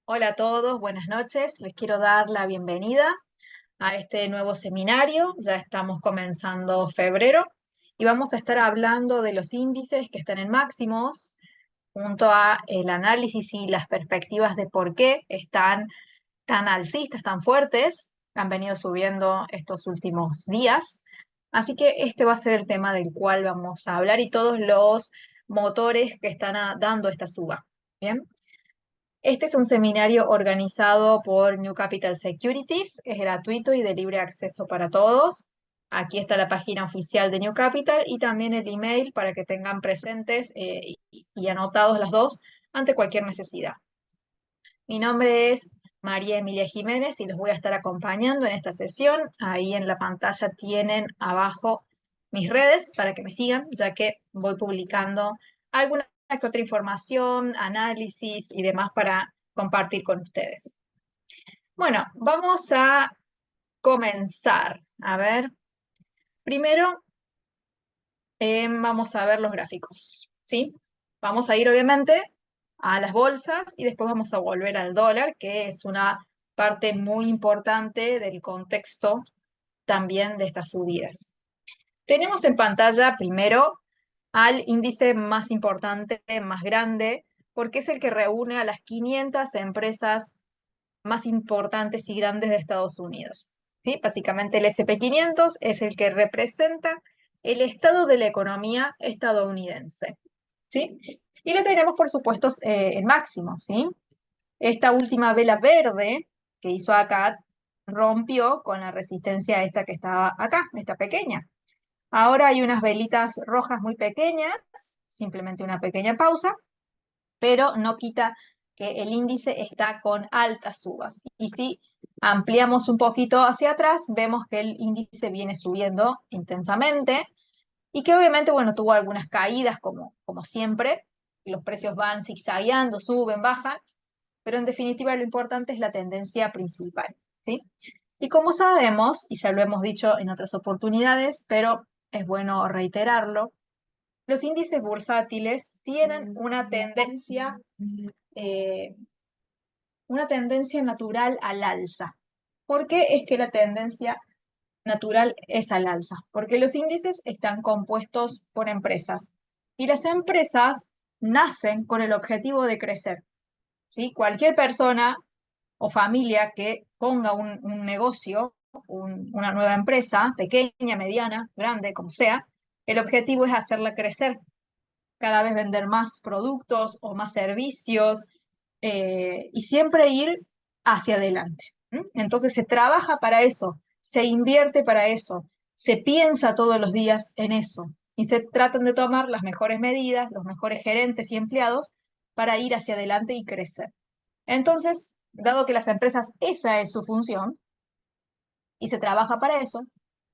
Hola a todos, buenas noches. Les quiero dar la bienvenida a este nuevo seminario. Ya estamos comenzando febrero y vamos a estar hablando de los índices que están en máximos, junto a el análisis y las perspectivas de por qué están tan alcistas, tan fuertes. Han venido subiendo estos últimos días. Así que este va a ser el tema del cual vamos a hablar y todos los motores que están dando esta suba. Bien. Este es un seminario organizado por New Capital Securities, es gratuito y de libre acceso para todos. Aquí está la página oficial de New Capital y también el email para que tengan presentes y anotados las dos ante cualquier necesidad. Mi nombre es María Emilia Jiménez y los voy a estar acompañando en esta sesión. Ahí en la pantalla tienen abajo mis redes para que me sigan, ya que voy publicando alguna que otra información, análisis y demás para compartir con ustedes. Bueno, vamos a comenzar. A ver, primero vamos a ver los gráficos, ¿sí? Vamos a ir obviamente a las bolsas y después vamos a volver al dólar, que es una parte muy importante del contexto también de estas subidas. Tenemos en pantalla primero al índice más importante, más grande, porque es el que reúne a las 500 empresas más importantes y grandes de Estados Unidos. ¿Sí? Básicamente el SP 500 es el que representa el estado de la economía estadounidense. ¿Sí? Y le tenemos, por supuesto, el máximo. ¿Sí? Esta última vela verde que hizo acá rompió con la resistencia esta que estaba acá, esta pequeña. Ahora hay unas velitas rojas muy pequeñas, simplemente una pequeña pausa, pero no quita que el índice está con altas subas. Y si ampliamos un poquito hacia atrás, vemos que el índice viene subiendo intensamente y que obviamente, bueno, tuvo algunas caídas como siempre. Los precios van zigzagueando, suben, bajan, pero en definitiva lo importante es la tendencia principal, ¿sí? Y como sabemos, y ya lo hemos dicho en otras oportunidades, pero es bueno reiterarlo, los índices bursátiles tienen eh, una tendencia natural al alza. ¿Por qué es que la tendencia natural es al alza? Porque los índices están compuestos por empresas y las empresas nacen con el objetivo de crecer. ¿Sí? Cualquier persona o familia que ponga un negocio, una nueva empresa, pequeña, mediana, grande, como sea, el objetivo es hacerla crecer, cada vez vender más productos o más servicios y siempre ir hacia adelante. Entonces se trabaja para eso, se invierte para eso, se piensa todos los días en eso y se tratan de tomar las mejores medidas, los mejores gerentes y empleados para ir hacia adelante y crecer. Entonces, dado que las empresas esa es su función y se trabaja para eso,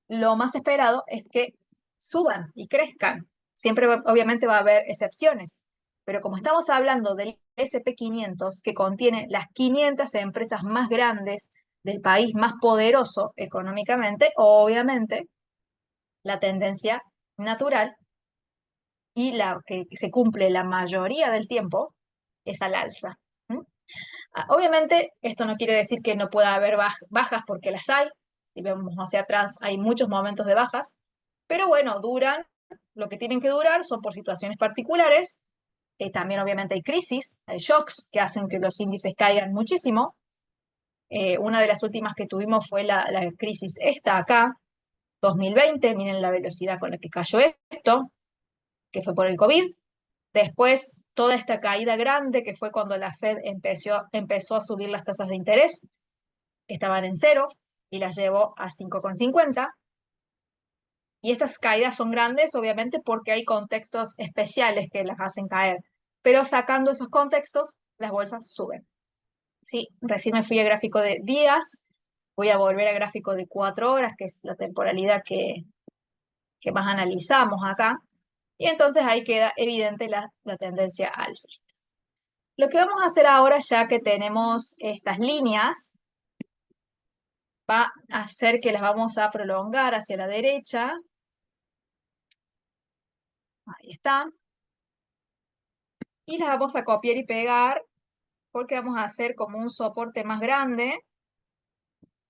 lo más esperado es que suban y crezcan. Siempre, obviamente, va a haber excepciones, pero como estamos hablando del SP 500, que contiene las 500 empresas más grandes del país más poderoso económicamente, obviamente, la tendencia natural y la que se cumple la mayoría del tiempo es al alza. Obviamente, esto no quiere decir que no pueda haber bajas porque las hay. Si vemos hacia atrás, hay muchos momentos de bajas, pero bueno, duran lo que tienen que durar, son por situaciones particulares. También obviamente hay crisis, hay shocks que hacen que los índices caigan muchísimo. Una de las últimas que tuvimos fue la crisis esta acá, 2020, miren la velocidad con la que cayó esto, que fue por el COVID. Después, toda esta caída grande que fue cuando la Fed empezó a subir las tasas de interés, que estaban en cero, y las llevó a 5,50. Y estas caídas son grandes, obviamente, porque hay contextos especiales que las hacen caer. Pero sacando esos contextos, las bolsas suben. Sí, recién me fui a gráfico de días, voy a volver a gráfico de 4 horas, que es la temporalidad que más analizamos acá. Y entonces ahí queda evidente la tendencia alcista. Lo que vamos a hacer ahora, ya que tenemos estas líneas, va a hacer que las vamos a prolongar hacia la derecha. Ahí está. Y las vamos a copiar y pegar porque vamos a hacer como un soporte más grande,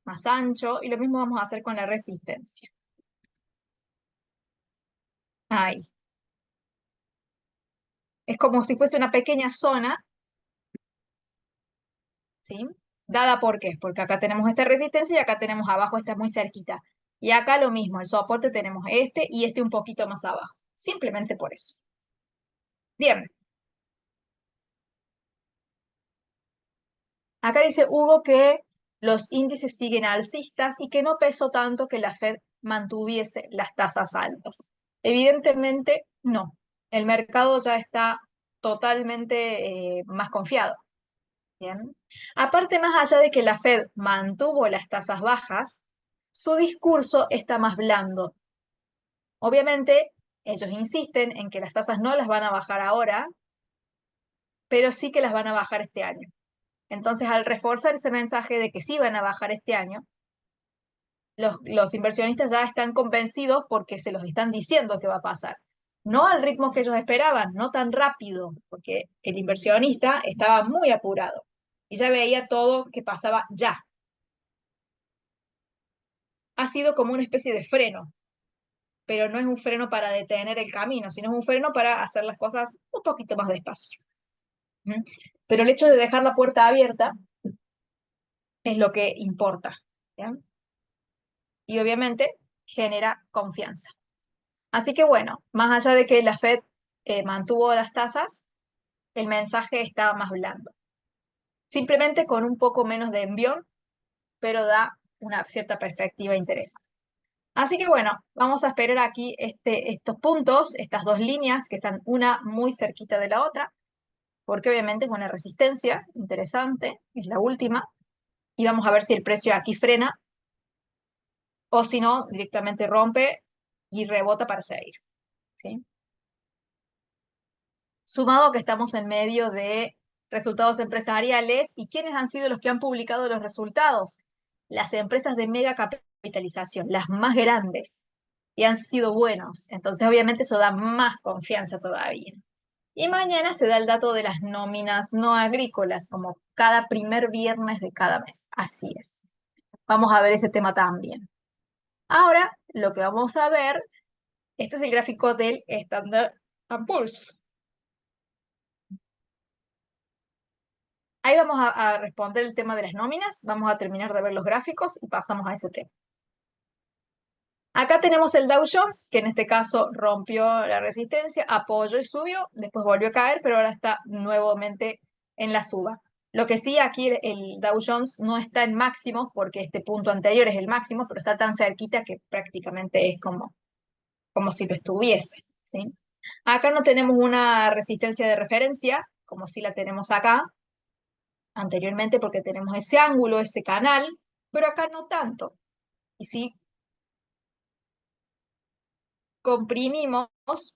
más ancho, y lo mismo vamos a hacer con la resistencia. Ahí. Es como si fuese una pequeña zona, ¿sí? ¿Dada por qué? Porque acá tenemos esta resistencia y acá tenemos abajo, esta muy cerquita. Y acá lo mismo, el soporte tenemos este y este un poquito más abajo. Simplemente por eso. Bien, acá dice Hugo que los índices siguen alcistas y que no pesó tanto que la Fed mantuviese las tasas altas. Evidentemente, no. El mercado ya está totalmente más confiado. Bien. Aparte, más allá de que la Fed mantuvo las tasas bajas, su discurso está más blando. Obviamente, ellos insisten en que las tasas no las van a bajar ahora, pero sí que las van a bajar este año. Entonces, al reforzar ese mensaje de que sí van a bajar este año, los inversionistas ya están convencidos porque se los están diciendo que va a pasar. No al ritmo que ellos esperaban, no tan rápido, porque el inversionista estaba muy apurado y ya veía todo que pasaba ya. Ha sido como una especie de freno, pero no es un freno para detener el camino, sino es un freno para hacer las cosas un poquito más despacio. ¿Mm? Pero el hecho de dejar la puerta abierta es lo que importa. ¿Bien? Y obviamente genera confianza. Así que bueno, más allá de que la Fed mantuvo las tasas, el mensaje está más blando. Simplemente con un poco menos de envión, pero da una cierta perspectiva interesante. Así que bueno, vamos a esperar aquí estos puntos, estas dos líneas que están una muy cerquita de la otra, porque obviamente es una resistencia interesante, es la última, y vamos a ver si el precio aquí frena o si no, directamente rompe y rebota para seguir. ¿Sí? Sumado a que estamos en medio de resultados empresariales y quiénes han sido los que han publicado los resultados. Las empresas de mega capitalización, las más grandes, y han sido buenos. Entonces, obviamente, eso da más confianza todavía. Y mañana se da el dato de las nóminas no agrícolas, como cada primer viernes de cada mes. Así es. Vamos a ver ese tema también. Ahora, lo que vamos a ver, este es el gráfico del Standard Poor's. Ahí vamos a responder el tema de las nóminas, vamos a terminar de ver los gráficos y pasamos a ese tema. Acá tenemos el Dow Jones, que en este caso rompió la resistencia, apoyó y subió, después volvió a caer, pero ahora está nuevamente en la suba. Lo que sí, aquí el Dow Jones no está en máximos, porque este punto anterior es el máximo, pero está tan cerquita que prácticamente es como si lo estuviese, ¿sí? Acá no tenemos una resistencia de referencia, como si la tenemos acá, anteriormente porque tenemos ese ángulo, ese canal, pero acá no tanto. Y si comprimimos,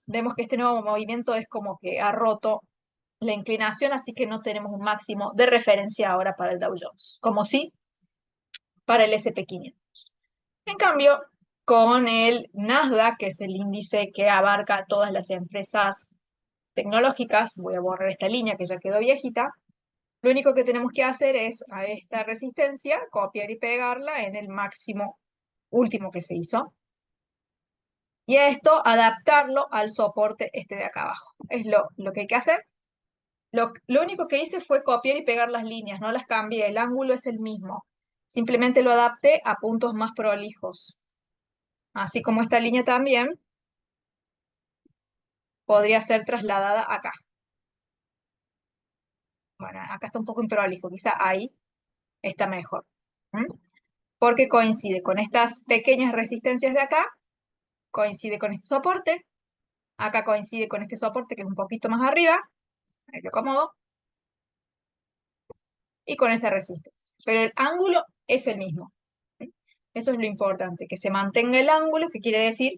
vemos que este nuevo movimiento es como que ha roto la inclinación, así que no tenemos un máximo de referencia ahora para el Dow Jones, como sí para el SP 500. En cambio, con el Nasdaq, que es el índice que abarca todas las empresas tecnológicas, voy a borrar esta línea que ya quedó viejita, lo único que tenemos que hacer es a esta resistencia copiar y pegarla en el máximo último que se hizo. Y a esto adaptarlo al soporte este de acá abajo. Es lo que hay que hacer. Lo único que hice fue copiar y pegar las líneas, no las cambié, el ángulo es el mismo. Simplemente lo adapté a puntos más prolijos. Así como esta línea también podría ser trasladada acá. Bueno, acá está un poco improlijo, quizá ahí está mejor. ¿Mm? Porque coincide con estas pequeñas resistencias de acá, coincide con este soporte, acá coincide con este soporte que es un poquito más arriba, ahí lo acomodo, y con esa resistencia. Pero el ángulo es el mismo. Eso es lo importante, que se mantenga el ángulo, que quiere decir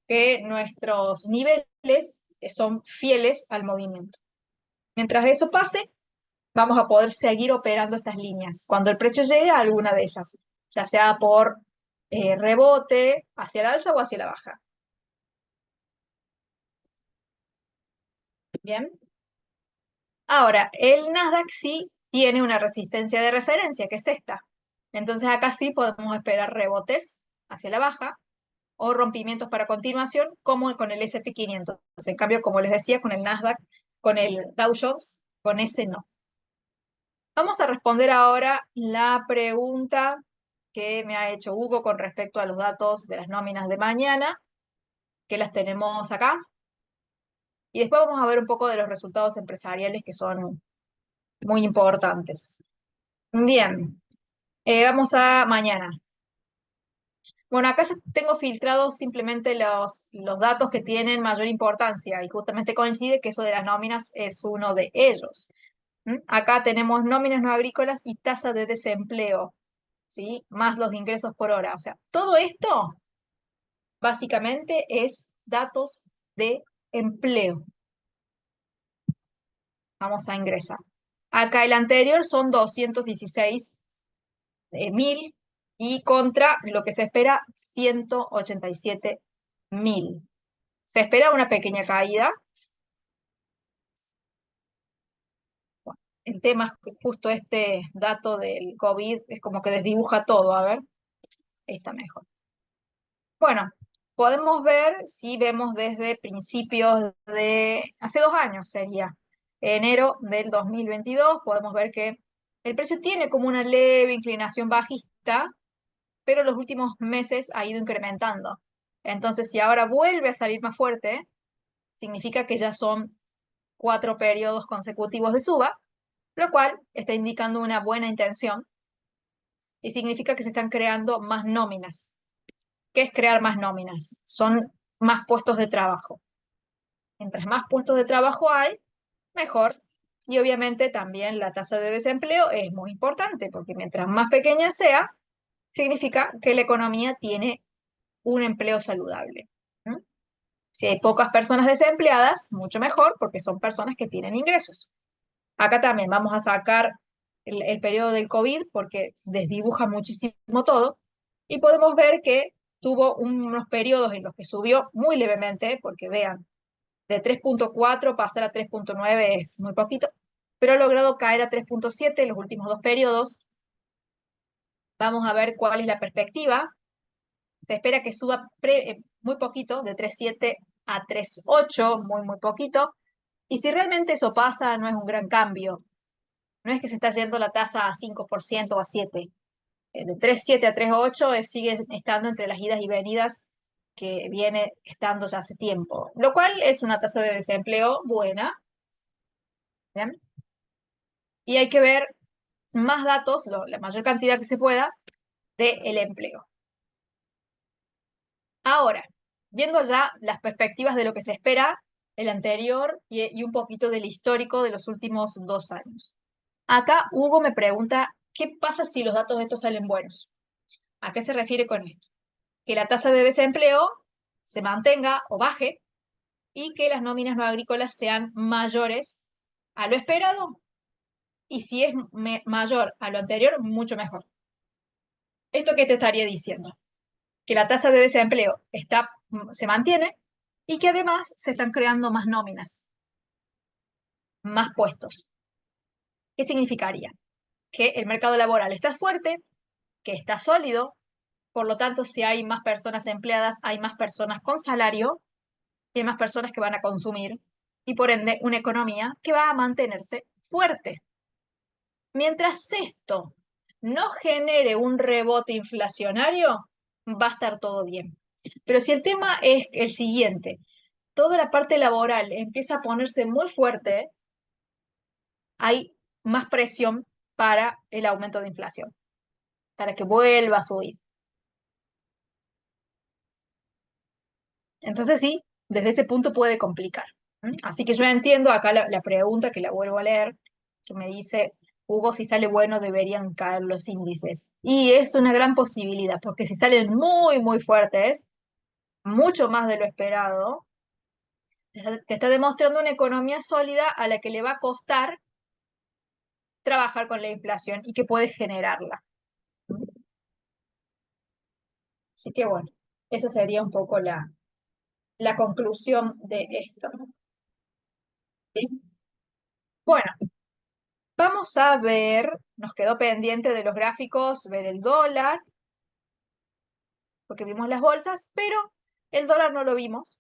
que nuestros niveles son fieles al movimiento. Mientras eso pase, vamos a poder seguir operando estas líneas. Cuando el precio llegue a alguna de ellas, ya sea por rebote, hacia el alza o hacia la baja. Bien. Ahora, el Nasdaq sí tiene una resistencia de referencia, que es esta. Entonces acá sí podemos esperar rebotes hacia la baja o rompimientos para continuación, como con el S&P 500. En cambio, como les decía, con el Nasdaq, con el Dow Jones, con ese no. Vamos a responder ahora la pregunta que me ha hecho Hugo con respecto a los datos de las nóminas de mañana, que las tenemos acá. Y después vamos a ver un poco de los resultados empresariales que son muy importantes. Bien, vamos a mañana. Bueno, acá ya tengo filtrados simplemente los datos que tienen mayor importancia y justamente coincide que eso de las nóminas es uno de ellos. Acá tenemos nóminas no agrícolas y tasa de desempleo, ¿sí? Más los ingresos por hora. O sea, todo esto básicamente es datos de empleo. Vamos a ingresar. Acá el anterior son 216.000 y contra lo que se espera 187.000. Se espera una pequeña caída. Bueno, el tema es que justo este dato del COVID es como que desdibuja todo. A ver, ahí está mejor. Bueno, podemos ver si vemos desde principios de, hace 2 años sería, enero del 2022, podemos ver que el precio tiene como una leve inclinación bajista, pero los últimos meses ha ido incrementando. Entonces, si ahora vuelve a salir más fuerte, significa que ya son 4 periodos consecutivos de suba, lo cual está indicando una buena intención y significa que se están creando más nóminas. ¿Qué es crear más nóminas? Son más puestos de trabajo. Mientras más puestos de trabajo hay, mejor. Y obviamente también la tasa de desempleo es muy importante, porque mientras más pequeña sea, significa que la economía tiene un empleo saludable. Si hay pocas personas desempleadas, mucho mejor, porque son personas que tienen ingresos. Acá también vamos a sacar el periodo del COVID, porque desdibuja muchísimo todo, y podemos ver que tuvo unos periodos en los que subió muy levemente, porque vean, de 3.4 pasar a 3.9 es muy poquito, pero ha logrado caer a 3.7 en los últimos 2 periodos. Vamos a ver cuál es la perspectiva. Se espera que suba muy poquito, de 3.7 a 3.8, muy poquito. Y si realmente eso pasa, no es un gran cambio. No es que se está yendo la tasa a 5% o a 7%. De 3.7 a 3.8 sigue estando entre las idas y venidas que viene estando ya hace tiempo, lo cual es una tasa de desempleo buena. ¿Bien? Y hay que ver más datos, la mayor cantidad que se pueda, del empleo. Ahora, viendo ya las perspectivas de lo que se espera, el anterior y un poquito del histórico de los últimos 2 años. Acá Hugo me pregunta, ¿qué pasa si los datos de estos salen buenos? ¿A qué se refiere con esto? Que la tasa de desempleo se mantenga o baje y que las nóminas no agrícolas sean mayores a lo esperado, y si es mayor a lo anterior, mucho mejor. ¿Esto qué te estaría diciendo? Que la tasa de desempleo se mantiene y que además se están creando más nóminas, más puestos. ¿Qué significaría? Que el mercado laboral está fuerte, que está sólido, por lo tanto, si hay más personas empleadas, hay más personas con salario y hay más personas que van a consumir y por ende una economía que va a mantenerse fuerte. Mientras esto no genere un rebote inflacionario, va a estar todo bien. Pero si el tema es el siguiente, toda la parte laboral empieza a ponerse muy fuerte, hay más presión para el aumento de inflación, para que vuelva a subir. Entonces sí, desde ese punto puede complicar. Así que yo entiendo acá la pregunta, que la vuelvo a leer, que me dice, Hugo, si sale bueno deberían caer los índices. Y es una gran posibilidad, porque si salen muy fuertes, mucho más de lo esperado, te está demostrando una economía sólida a la que le va a costar trabajar con la inflación y que puede generarla. Así que bueno, esa sería un poco la conclusión de esto. ¿Sí? Bueno, vamos vamos a ver, nos quedó pendiente de los gráficos, ver el dólar, porque vimos las bolsas, pero el dólar no lo vimos.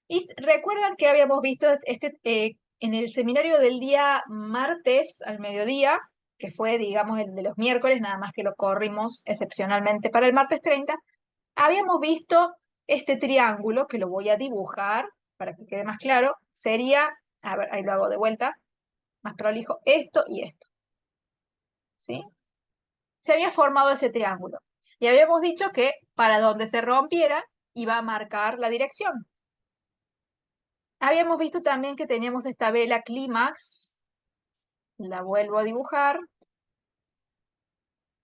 Y recuerdan que habíamos visto en el seminario del día martes al mediodía, que fue, digamos, el de los miércoles, nada más que lo corrimos excepcionalmente para el martes 30, habíamos visto este triángulo, que lo voy a dibujar para que quede más claro, sería, a ver, ahí lo hago de vuelta, más prolijo, esto y esto, ¿sí? Se había formado ese triángulo. Y habíamos dicho que para donde se rompiera iba a marcar la dirección. Habíamos visto también que teníamos esta vela clímax, la vuelvo a dibujar.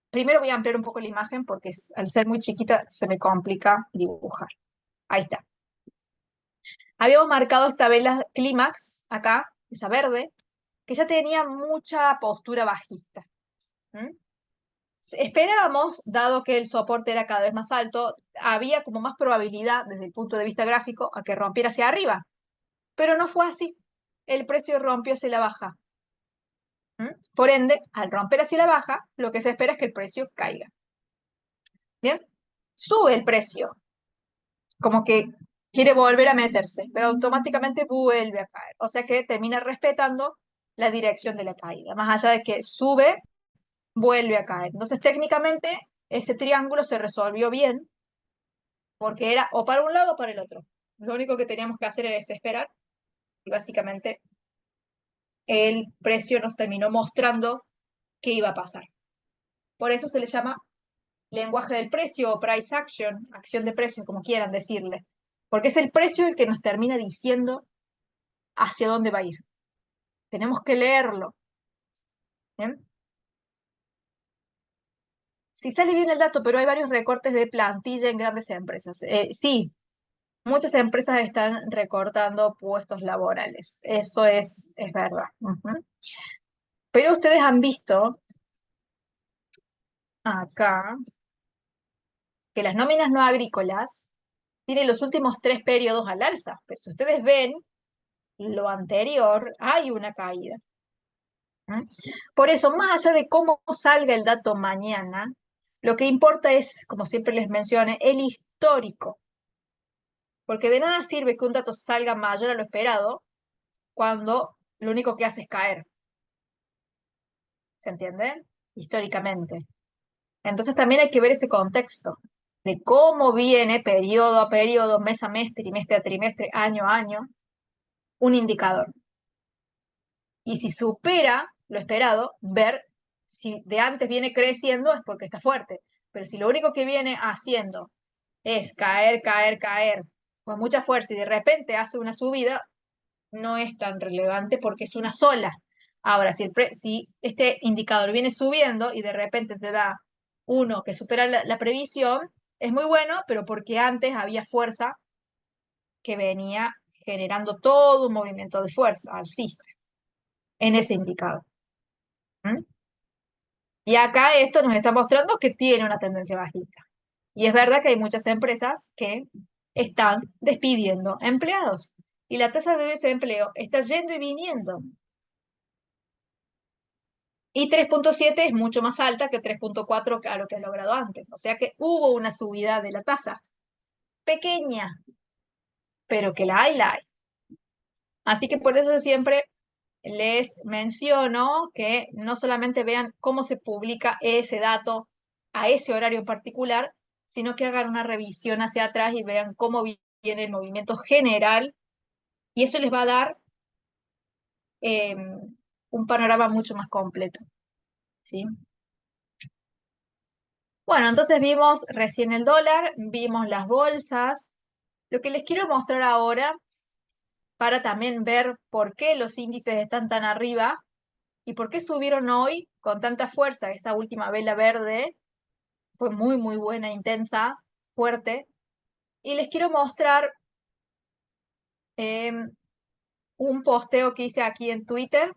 Primero voy a ampliar un poco la imagen porque al ser muy chiquita se me complica dibujar. Ahí está. Habíamos marcado esta vela clímax acá, esa verde, que ya tenía mucha postura bajista. Esperábamos, dado que el soporte era cada vez más alto, había como más probabilidad desde el punto de vista gráfico a que rompiera hacia arriba, pero no fue así. El precio rompió hacia la baja. Por ende, al romper hacia la baja, lo que se espera es que el precio caiga. ¿Bien? Sube el precio, como que quiere volver a meterse, pero automáticamente vuelve a caer. O sea que termina respetando la dirección de la caída. Más allá de que sube, vuelve a caer. Entonces, técnicamente, ese triángulo se resolvió bien, porque era o para un lado o para el otro. Lo único que teníamos que hacer era esperar, y básicamente el precio nos terminó mostrando qué iba a pasar. Por eso se le llama lenguaje del precio o price action, acción de precio, como quieran decirle. Porque es el precio el que nos termina diciendo hacia dónde va a ir. Tenemos que leerlo. ¿Bien? Si sale bien el dato, pero hay varios recortes de plantilla en grandes empresas. Sí, muchas empresas están recortando puestos laborales. Eso es verdad. Pero ustedes han visto acá que las nóminas no agrícolas tienen los últimos 3 periodos al alza. Pero si ustedes ven lo anterior, hay una caída. Por eso, más allá de cómo salga el dato mañana, lo que importa es, como siempre les mencioné, el histórico. Porque de nada sirve que un dato salga mayor a lo esperado cuando lo único que hace es caer. ¿Se entiende? Históricamente. Entonces también hay que ver ese contexto de cómo viene periodo a periodo, mes a mes, trimestre a trimestre, año a año, un indicador. Y si supera lo esperado, ver si de antes viene creciendo es porque está fuerte. Pero si lo único que viene haciendo es caer, caer, caer con mucha fuerza y de repente hace una subida, no es tan relevante porque es una sola. Ahora, si este indicador viene subiendo y de repente te da uno que supera la previsión, es muy bueno, pero porque antes había fuerza que venía generando todo un movimiento de fuerza alcista en ese indicador. Y acá esto nos está mostrando que tiene una tendencia bajista. Y es verdad que hay muchas empresas que están despidiendo empleados. Y la tasa de desempleo está yendo y viniendo. Y 3,7 es mucho más alta que 3,4 a lo que ha logrado antes. O sea que hubo una subida de la tasa. Pequeña, pero que la hay, la hay. Así que por eso siempre les menciono que no solamente vean cómo se publica ese dato a ese horario en particular, sino que hagan una revisión hacia atrás y vean cómo viene el movimiento general y eso les va a dar un panorama mucho más completo. ¿Sí? Bueno, entonces vimos recién el dólar, vimos las bolsas. Lo que les quiero mostrar ahora, para también ver por qué los índices están tan arriba y por qué subieron hoy con tanta fuerza. Esa última vela verde fue muy, muy buena, intensa, fuerte. Y les quiero mostrar un posteo que hice aquí en Twitter.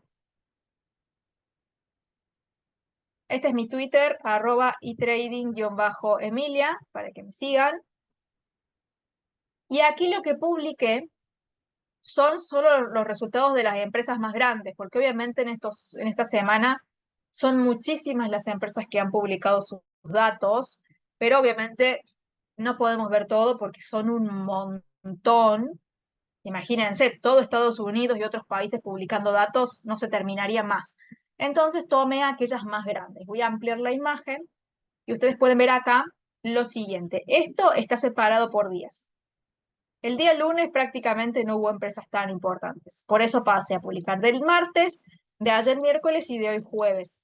Este es mi Twitter, @etrading_emilia, para que me sigan. Y aquí lo que publiqué son solo los resultados de las empresas más grandes, porque obviamente en esta semana son muchísimas las empresas que han publicado sus datos, pero obviamente no podemos ver todo porque son un montón. Imagínense, todo Estados Unidos y otros países publicando datos, no se terminaría más. Entonces tome aquellas más grandes. Voy a ampliar la imagen y ustedes pueden ver acá lo siguiente. Esto está separado por días. El día lunes prácticamente no hubo empresas tan importantes. Por eso pasé a publicar del martes, de ayer miércoles y de hoy jueves.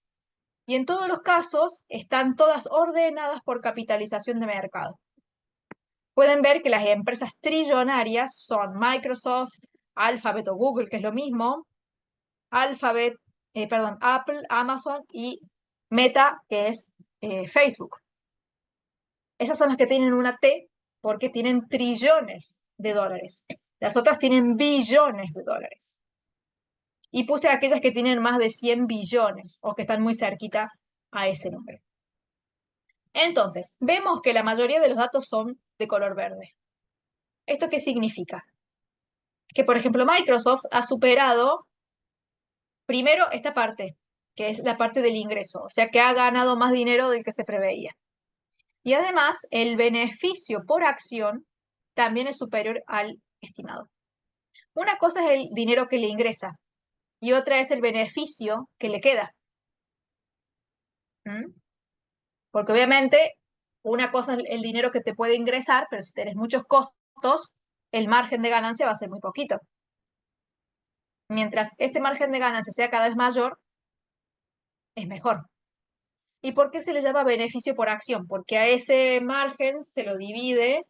Y en todos los casos están todas ordenadas por capitalización de mercado. Pueden ver que las empresas trillonarias son Microsoft, Alphabet o Google, que es lo mismo, Apple, Amazon y Meta, que es Facebook. Esas son las que tienen una T porque tienen trillones de dólares. Las otras tienen billones de dólares. Y puse aquellas que tienen más de 100 billones o que están muy cerquita a ese número. Entonces, vemos que la mayoría de los datos son de color verde. ¿Esto qué significa? Que, por ejemplo, Microsoft ha superado primero esta parte, que es la parte del ingreso, o sea que ha ganado más dinero del que se preveía. Y además, el beneficio por acción también es superior al estimado. Una cosa es el dinero que le ingresa y otra es el beneficio que le queda. ¿Mm? Porque obviamente una cosa es el dinero que te puede ingresar, pero si tienes muchos costos, el margen de ganancia va a ser muy poquito. Mientras ese margen de ganancia sea cada vez mayor, es mejor. ¿Y por qué se le llama beneficio por acción? Porque a ese margen se lo divide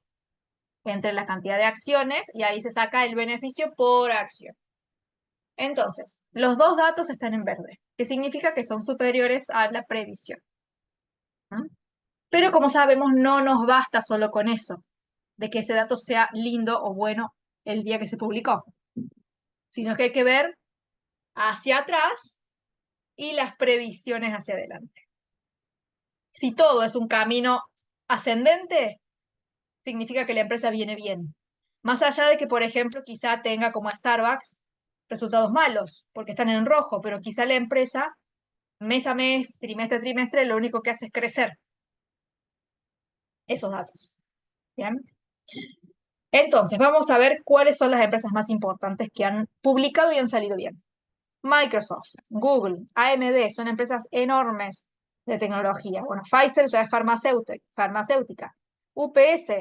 entre la cantidad de acciones y ahí se saca el beneficio por acción. Entonces, los dos datos están en verde, que significa que son superiores a la previsión. ¿Mm? Pero como sabemos, no nos basta solo con eso, de que ese dato sea lindo o bueno el día que se publicó, sino que hay que ver hacia atrás y las previsiones hacia adelante. Si todo es un camino ascendente, significa que la empresa viene bien. Más allá de que, por ejemplo, quizá tenga como Starbucks resultados malos, porque están en rojo, pero quizá la empresa, mes a mes, trimestre a trimestre, lo único que hace es crecer esos datos. ¿Bien? Entonces, vamos a ver cuáles son las empresas más importantes que han publicado y han salido bien. Microsoft, Google, AMD, son empresas enormes de tecnología. Bueno, Pfizer ya es farmacéutica. UPS,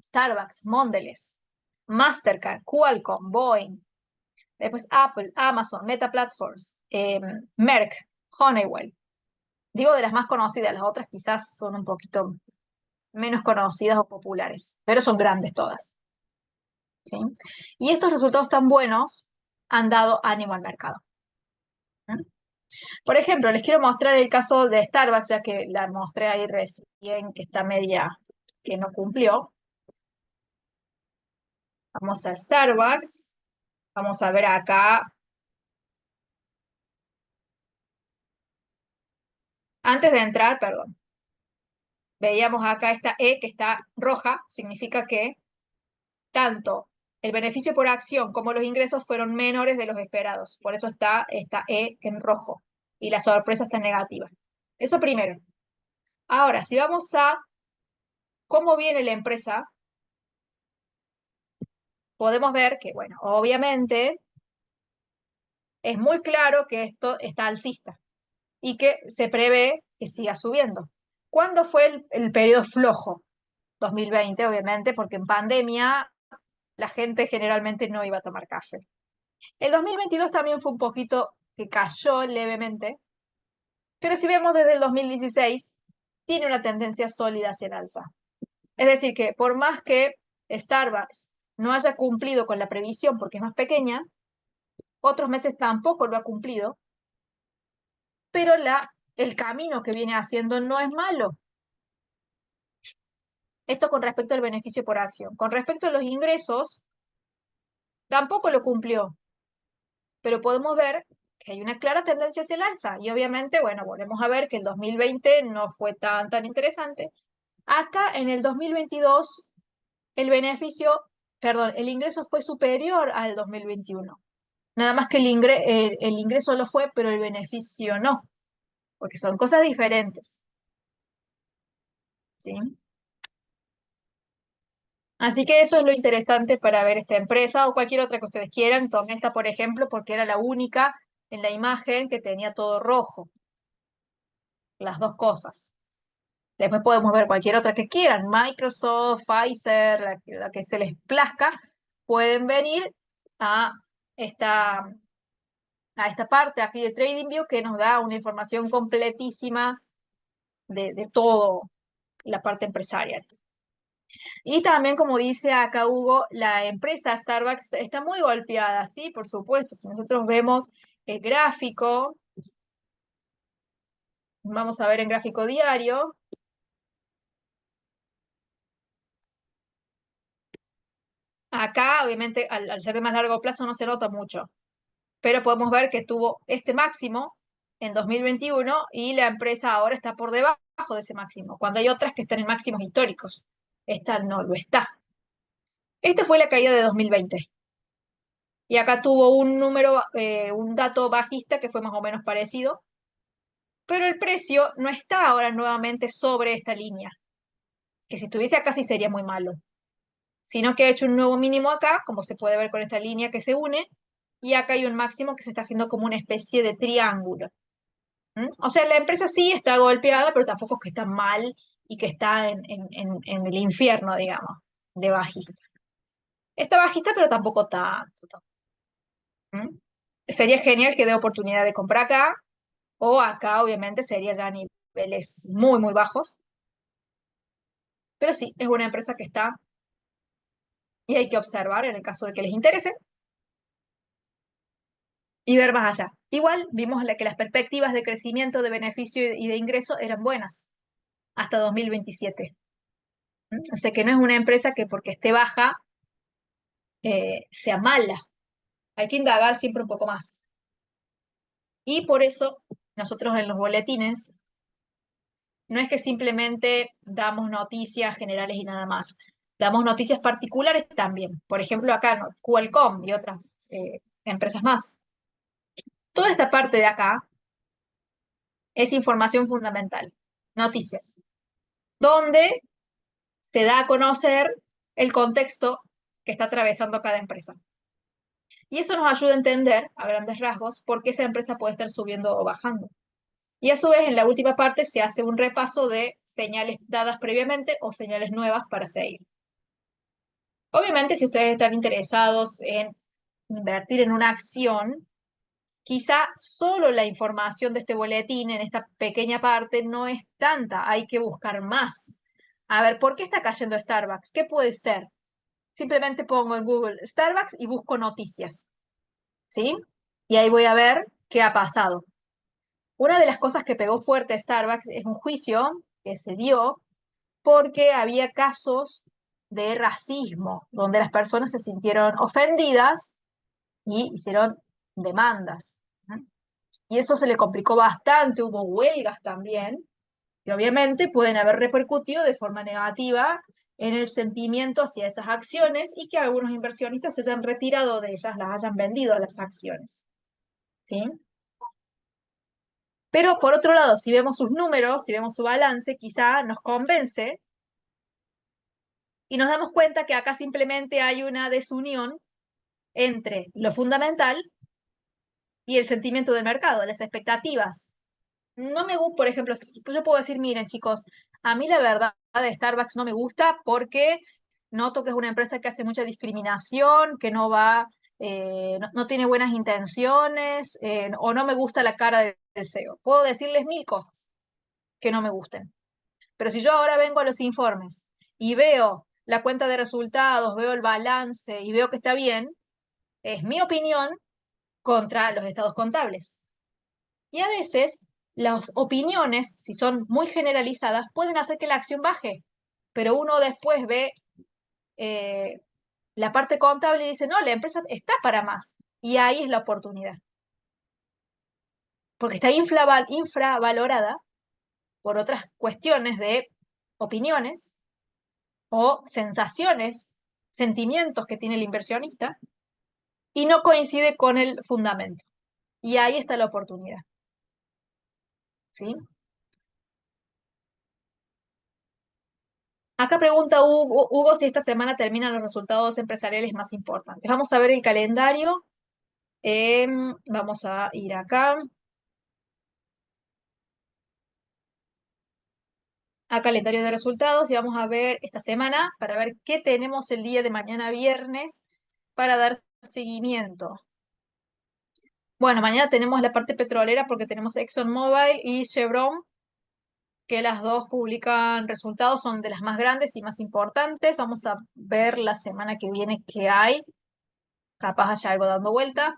Starbucks, Mondelez, Mastercard, Qualcomm, Boeing, después Apple, Amazon, Meta Platforms, Merck, Honeywell. Digo de las más conocidas, las otras quizás son un poquito menos conocidas o populares, pero son grandes todas. ¿Sí? Y estos resultados tan buenos han dado ánimo al mercado. ¿Mm? Por ejemplo, les quiero mostrar el caso de Starbucks, ya que la mostré ahí recién, que está media, que no cumplió. Vamos a Starbucks. Vamos a ver acá. Antes de entrar, perdón, veíamos acá esta E que está roja, significa que tanto el beneficio por acción como los ingresos fueron menores de los esperados. Por eso está esta E en rojo y la sorpresa está negativa. Eso primero. Ahora, si vamos a cómo viene la empresa, podemos ver que, bueno, obviamente es muy claro que esto está alcista y que se prevé que siga subiendo. ¿Cuándo fue el periodo flojo? 2020, obviamente, porque en pandemia la gente generalmente no iba a tomar café. El 2022 también fue un poquito que cayó levemente, pero si vemos desde el 2016, tiene una tendencia sólida hacia el alza. Es decir, que por más que Starbucks no haya cumplido con la previsión porque es más pequeña, otros meses tampoco lo ha cumplido, pero el camino que viene haciendo no es malo. Esto con respecto al beneficio por acción. Con respecto a los ingresos, tampoco lo cumplió, pero podemos ver que hay una clara tendencia hacia el alza. Y obviamente, bueno, volvemos a ver que el 2020 no fue tan interesante. Acá en el 2022, el beneficio perdón, el ingreso fue superior al 2021. Nada más que el ingreso lo fue, pero el beneficio no, porque son cosas diferentes, ¿sí? Así que eso es lo interesante para ver esta empresa o cualquier otra que ustedes quieran. Tomé esta, por ejemplo, porque era la única en la imagen que tenía todo rojo, las dos cosas. Después podemos ver cualquier otra que quieran, Microsoft, Pfizer, la que se les plazca, pueden venir a esta, a esta parte aquí de TradingView que nos da una información completísima de todo la parte empresarial. Y también, como dice acá Hugo, la empresa Starbucks está muy golpeada, sí, por supuesto. Si nosotros vemos el gráfico, vamos a ver en gráfico diario, acá obviamente al ser de más largo plazo no se nota mucho, pero podemos ver que tuvo este máximo en 2021 y la empresa ahora está por debajo de ese máximo, cuando hay otras que están en máximos históricos. Esta no lo está. Esta fue la caída de 2020. Y acá tuvo un número, un dato bajista que fue más o menos parecido, pero el precio no está ahora nuevamente sobre esta línea, que si estuviese acá sí sería muy malo, sino que ha hecho un nuevo mínimo acá, como se puede ver con esta línea que se une, y acá hay un máximo que se está haciendo como una especie de triángulo. ¿Mm? O sea, la empresa sí está golpeada, pero tampoco es que está mal y que está en el infierno, digamos, de bajista. Está bajista, pero tampoco tanto. ¿Mm? Sería genial que dé oportunidad de comprar acá, o acá obviamente sería ya a niveles muy, muy bajos, pero sí, es una empresa que está y hay que observar en el caso de que les interese y ver más allá. Igual vimos que las perspectivas de crecimiento, de beneficio y de ingreso eran buenas hasta 2027. ¿Mm? O sea que no es una empresa que porque esté baja sea mala. Hay que indagar siempre un poco más. Y por eso nosotros en los boletines no es que simplemente damos noticias generales y nada más. Damos noticias particulares también. Por ejemplo, acá, ¿no? Qualcomm y otras empresas más. Toda esta parte de acá es información fundamental, noticias, donde se da a conocer el contexto que está atravesando cada empresa. Y eso nos ayuda a entender, a grandes rasgos, por qué esa empresa puede estar subiendo o bajando. Y a su vez, en la última parte se hace un repaso de señales dadas previamente o señales nuevas para seguir. Obviamente, si ustedes están interesados en invertir en una acción, quizá solo la información de este boletín en esta pequeña parte no es tanta, hay que buscar más. A ver, ¿por qué está cayendo Starbucks? ¿Qué puede ser? Simplemente pongo en Google Starbucks y busco noticias, ¿sí? Y ahí voy a ver qué ha pasado. Una de las cosas que pegó fuerte a Starbucks es un juicio que se dio porque había casos de racismo, donde las personas se sintieron ofendidas y hicieron demandas. ¿No? Y eso se le complicó bastante, hubo huelgas también, que obviamente pueden haber repercutido de forma negativa en el sentimiento hacia esas acciones y que algunos inversionistas se hayan retirado de ellas, las hayan vendido a las acciones. ¿Sí? Pero por otro lado, si vemos sus números, si vemos su balance, quizá nos convence y nos damos cuenta que acá simplemente hay una desunión entre lo fundamental y el sentimiento del mercado, las expectativas. No me gusta, por ejemplo, yo puedo decir, miren chicos, a mí la verdad de Starbucks no me gusta porque noto que es una empresa que hace mucha discriminación, que no va, no tiene buenas intenciones, o no me gusta la cara del CEO. Puedo decirles mil cosas que no me gusten. Pero si yo ahora vengo a los informes y veo la cuenta de resultados, veo el balance y veo que está bien, es mi opinión contra los estados contables. Y a veces las opiniones, si son muy generalizadas, pueden hacer que la acción baje, pero uno después ve eh, la parte contable y dice, no, la empresa está para más. Y ahí es la oportunidad. Porque está infravalorada por otras cuestiones de opiniones o sensaciones sentimientos que tiene el inversionista y no coincide con el fundamento. Y ahí está la oportunidad. ¿Sí? Acá pregunta Hugo si esta semana terminan los resultados empresariales más importantes. Vamos a ver el calendario. Vamos a ir acá a calendario de resultados y vamos a ver esta semana para ver qué tenemos el día de mañana viernes para dar seguimiento. Bueno, mañana tenemos la parte petrolera porque tenemos ExxonMobil y Chevron, que las dos publican resultados, son de las más grandes y más importantes. Vamos a ver la semana que viene qué hay. Capaz haya algo dando vuelta.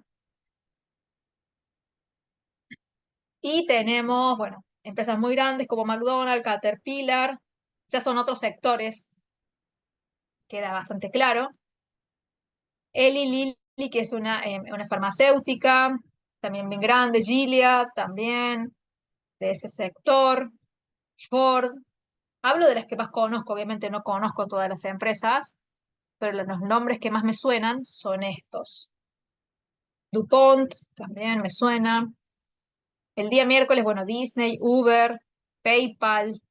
Y tenemos, bueno, empresas muy grandes como McDonald's, Caterpillar, ya son otros sectores, queda bastante claro. Eli Lilly, que es una farmacéutica, también bien grande, Gilead, también de ese sector, Ford. Hablo de las que más conozco, obviamente no conozco todas las empresas, pero los nombres que más me suenan son estos. DuPont también me suena. El día miércoles, bueno, Disney, Uber, PayPal.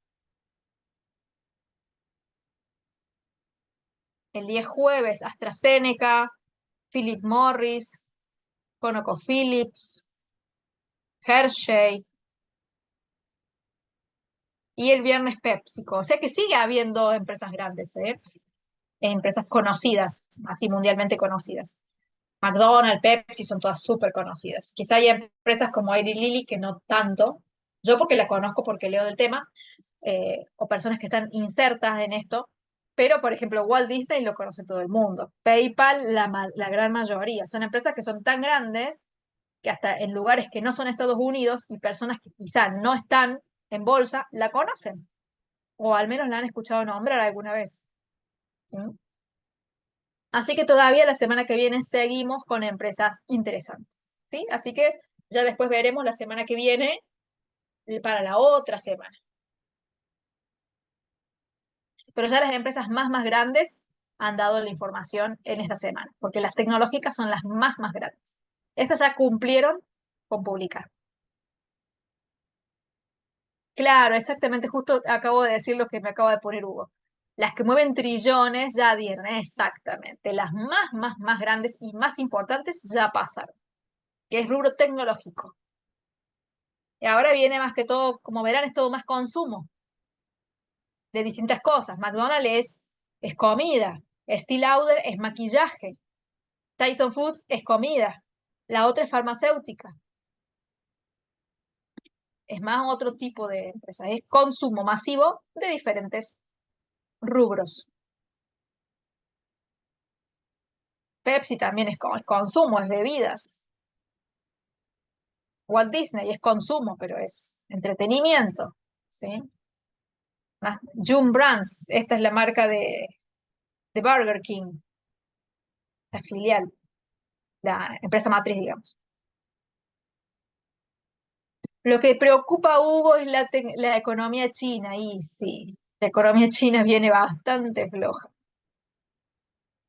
El día jueves, AstraZeneca, Philip Morris, ConocoPhillips, Hershey. Y el viernes PepsiCo. O sea que sigue habiendo empresas grandes, ¿eh? Empresas conocidas, así mundialmente conocidas. McDonald's, Pepsi son todas súper conocidas. Quizá hay empresas como Eli Lilly que no tanto. Yo porque la conozco porque leo del tema, o personas que están insertas en esto, pero por ejemplo Walt Disney lo conoce todo el mundo. PayPal, la gran mayoría. Son empresas que son tan grandes que hasta en lugares que no son Estados Unidos y personas que quizá no están en bolsa, la conocen, o al menos la han escuchado nombrar alguna vez. ¿Sí? Así que todavía la semana que viene seguimos con empresas interesantes. ¿Sí? Así que ya después veremos la semana que viene para la otra semana. Pero ya las empresas más grandes han dado la información en esta semana, porque las tecnológicas son las más grandes. Esas ya cumplieron con publicar. Claro, exactamente, justo acabo de decir lo que me acaba de poner Hugo. Las que mueven trillones ya dieron, exactamente. Las más grandes y más importantes ya pasaron, que es rubro tecnológico. Y ahora viene más que todo, como verán, es todo más consumo de distintas cosas. McDonald's es comida, Estée Lauder es maquillaje, Tyson Foods es comida, la otra es farmacéutica, es más otro tipo de empresa, es consumo masivo de diferentes rubros. Pepsi también es consumo, es bebidas. Walt Disney es consumo, pero es entretenimiento, ¿sí? June Brands, esta es la marca de Burger King, la filial, la empresa matriz, digamos. Lo que preocupa a Hugo es la economía china, y sí, la economía china viene bastante floja.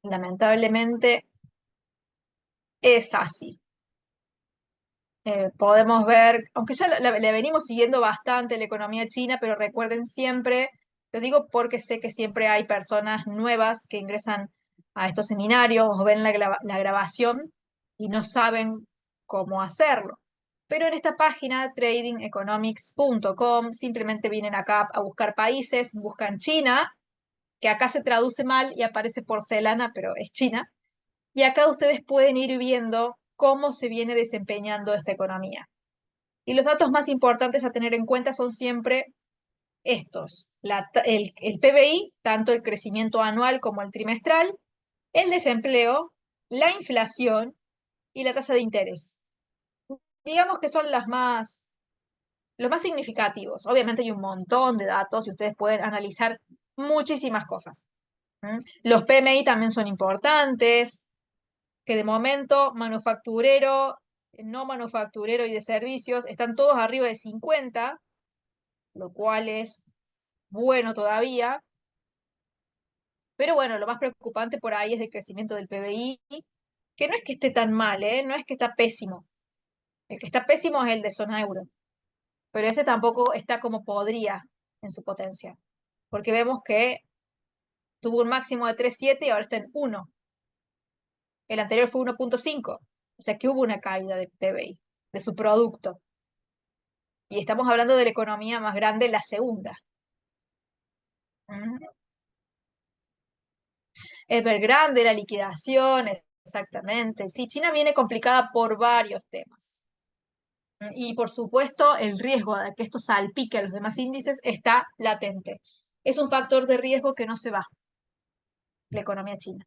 Lamentablemente es así. Podemos ver, aunque ya la venimos siguiendo bastante la economía china, pero recuerden siempre, lo digo porque sé que siempre hay personas nuevas que ingresan a estos seminarios o ven la grabación y no saben cómo hacerlo. Pero en esta página, tradingeconomics.com, simplemente vienen acá a buscar países, buscan China, que acá se traduce mal y aparece porcelana, pero es China. Y acá ustedes pueden ir viendo cómo se viene desempeñando esta economía. Y los datos más importantes a tener en cuenta son siempre estos. El PBI, tanto el crecimiento anual como el trimestral, el desempleo, la inflación y la tasa de interés. Digamos que son los más significativos. Obviamente hay un montón de datos y ustedes pueden analizar muchísimas cosas. Los PMI también son importantes, que de momento manufacturero, no manufacturero y de servicios están todos arriba de 50, lo cual es bueno todavía. Pero bueno, lo más preocupante por ahí es el crecimiento del PBI, que no es que esté tan mal, ¿eh? No es que está pésimo. El que está pésimo es el de zona euro, pero este tampoco está como podría en su potencia, porque vemos que tuvo un máximo de 3,7 y ahora está en 1. El anterior fue 1,5. O sea que hubo una caída de PBI, de su producto. Y estamos hablando de la economía más grande, la segunda. Ujú. Evergrande, la liquidación, exactamente. Sí, China viene complicada por varios temas. Y por supuesto, el riesgo de que esto salpique a los demás índices está latente. Es un factor de riesgo que no se va, la economía china.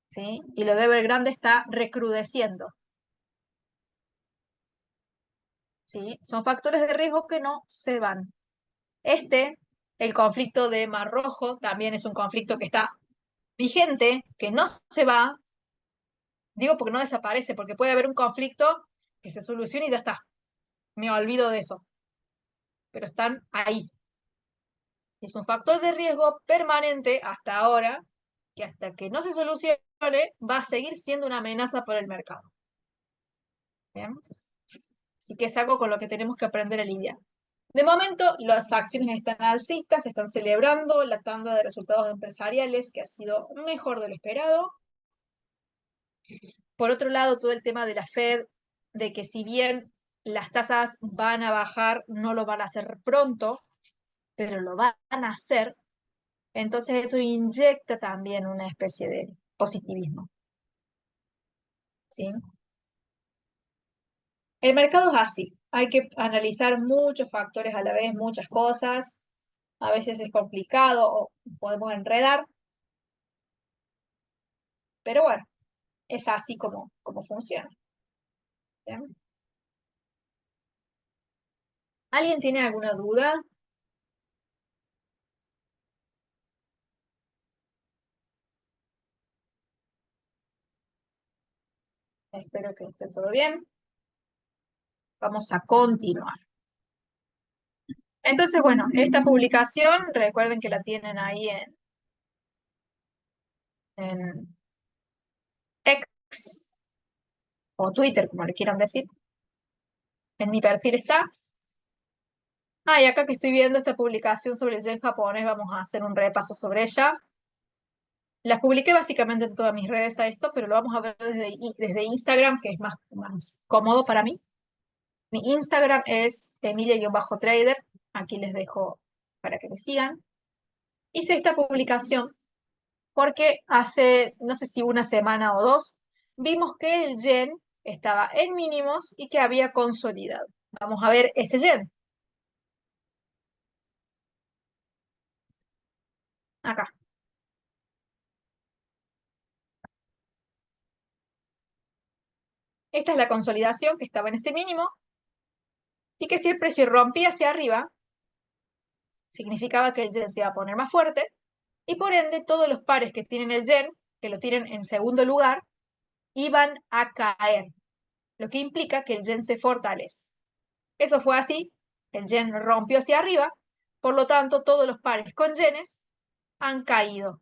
¿Sí? Y lo de Evergrande está recrudeciendo. ¿Sí? Son factores de riesgo que no se van. El conflicto de Mar Rojo, también es un conflicto que está vigente, que no se va, digo porque no desaparece, porque puede haber un conflicto que se solucione y ya está. Me olvido de eso, pero están ahí. Es un factor de riesgo permanente hasta ahora, que hasta que no se solucione va a seguir siendo una amenaza para el mercado. ¿Bien? Así que es algo con lo que tenemos que aprender a lidiar. De momento, las acciones están alcistas, están celebrando la tanda de resultados empresariales que ha sido mejor de lo esperado. Por otro lado, todo el tema de la Fed, de que si bien las tasas van a bajar, no lo van a hacer pronto, pero lo van a hacer, entonces eso inyecta también una especie de positivismo. ¿Sí? El mercado es así, hay que analizar muchos factores a la vez, muchas cosas, a veces es complicado o podemos enredar, pero bueno, es así como funciona. ¿Bien? ¿Alguien tiene alguna duda? Espero que esté todo bien. Vamos a continuar. Entonces, bueno, esta publicación, recuerden que la tienen ahí en X o Twitter, como le quieran decir. En mi perfil está. Ah, y acá que estoy viendo esta publicación sobre el yen japonés, vamos a hacer un repaso sobre ella. Las publiqué básicamente en todas mis redes a esto, pero lo vamos a ver desde Instagram, que es más cómodo para mí. Mi Instagram es emilia-trader. Aquí les dejo para que me sigan. Hice esta publicación porque hace, no sé si una semana o dos, vimos que el yen estaba en mínimos y que había consolidado. Vamos a ver ese yen. Acá. Esta es la consolidación que estaba en este mínimo y que si el precio rompía hacia arriba, significaba que el yen se iba a poner más fuerte y por ende todos los pares que tienen el yen, que lo tienen en segundo lugar, iban a caer, lo que implica que el yen se fortalece. Eso fue así, el yen rompió hacia arriba, por lo tanto todos los pares con yenes han caído.